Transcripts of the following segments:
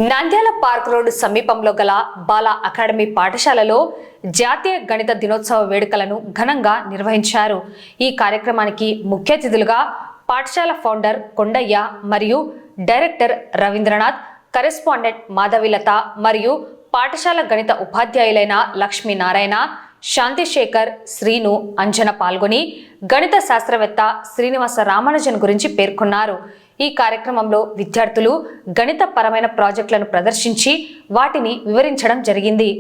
Nandyal park road సమీపంలో గల బాల academy పాఠశాలలో జాతీయ గణిత దినోత్సవ వేడుకలను ఘనంగా నిర్వహించారు. ఈ కార్యక్రమానికి ముఖ్య అతిథులుగా పాఠశాల ఫౌండర్ కొండయ్య మరియు డైరెక్టర్ రవీంద్రనాథ్, కరెస్పాండెంట్ మాధవిలత మరియు పాఠశాల గణిత ఉపాధ్యాయులైన లక్ష్మీనారాయణ, శాంతిశేఖర్, శ్రీను, అంజన పాల్గొని గణిత శాస్త్రవేత్త శ్రీనివాస రామానుజన్ గురించి పేర్కొన్నారు. ఈ కార్యక్రమంలో విద్యార్థులు గణిత పరమైన ప్రాజెక్టులను ప్రదర్శించి వాటిని వివరించడం జరిగింది.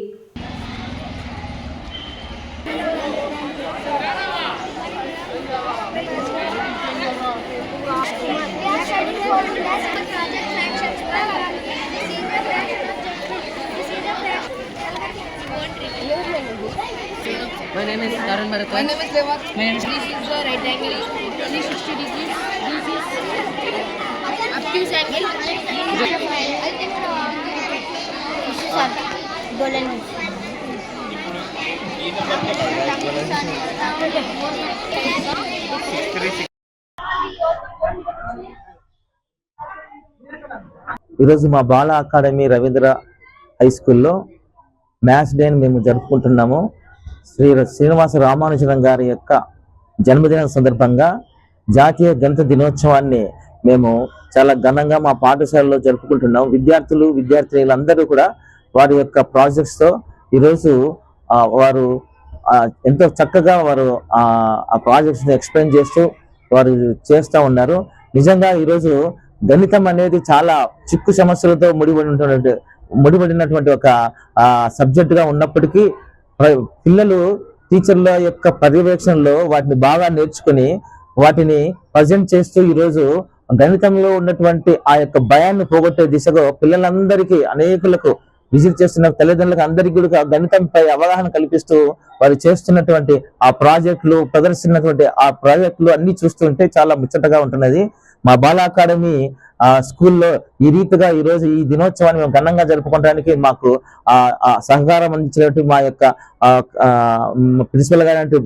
My name is Karan Bharat. My name is Deva. My name is This is the right angle. 360 degrees. This is obtuse angle. This is golden. ఈరోజు మా బాల అకాడమీ రవీంద్ర హై స్కూల్లో మ్యాథ్స్ డేని మేము జరుపుకుంటున్నాము. శ్రీనివాస రామానుజన్ గారి యొక్క జన్మదినం సందర్భంగా జాతీయ గణిత దినోత్సవాన్ని మేము చాలా ఘనంగా మా పాఠశాలలో జరుపుకుంటున్నాం. విద్యార్థులందరూ కూడా వారి యొక్క ప్రాజెక్ట్స్తో ఈరోజు వారు ఎంతో చక్కగా వారు ఆ ప్రాజెక్ట్స్ని ఎక్స్ప్లెయిన్ చేస్తూ వారు చేస్తూ ఉన్నారు. నిజంగా ఈరోజు గణితం అనేది చాలా చిక్కు సమస్యలతో ముడిపడినటువంటి ఒక సబ్జెక్టుగా ఉన్నప్పటికీ పిల్లలు టీచర్ల యొక్క పర్యవేక్షణలో వాటిని బాగా నేర్చుకుని వాటిని ప్రజెంట్ చేస్తూ ఈరోజు గణితంలో ఉన్నటువంటి ఆ యొక్క భయాన్ని పోగొట్టే దిశగా పిల్లలందరికీ అనేకులకు విజిట్ చేస్తున్న తల్లిదండ్రులకు అందరికీ కూడా గణితంపై అవగాహన కల్పిస్తూ వారు చేస్తున్నటువంటి ఆ ప్రాజెక్టులు ప్రదర్శిస్తున్నటువంటి ఆ ప్రాజెక్టులు అన్ని చూస్తుంటే చాలా ముచ్చటగా ఉంటున్నది. మా బాల అకాడమీ స్కూల్లో ఈ రీతిగా ఈరోజు ఈ దినోత్సవాన్ని మేము ఘనంగా జరుపుకోవడానికి మాకు సహకారం అందించినట్టు మా యొక్క ప్రిన్సిపల్ గారు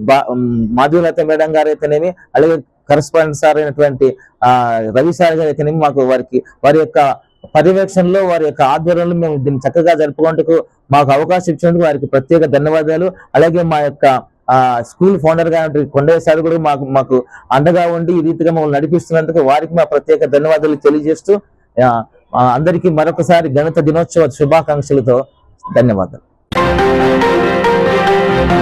మాధులత మేడం గారు అయితేనేమి, అలాగే కరెస్పాండెంట్ సార్ అయినటువంటి రవి సార్ గారు అయితేనేమి, మాకు వారి యొక్క పర్యవేక్షణలో వారి యొక్క ఆధ్వర్యంలో మేము దీన్ని చక్కగా జరుపుకోవడానికి మాకు అవకాశం ఇచ్చినందుకు వారికి ప్రత్యేక ధన్యవాదాలు. అలాగే మా యొక్క స్కూల్ ఫౌండర్ గా కొండయ్య సార్ కూడా మాకు అండగా ఉండి ఈ రీతిగా మమ్మల్ని నడిపిస్తున్నందుకు వారికి మా ప్రత్యేక ధన్యవాదాలు తెలియజేస్తూ అందరికీ మరొకసారి గణిత దినోత్సవ శుభాకాంక్షలతో ధన్యవాదాలు.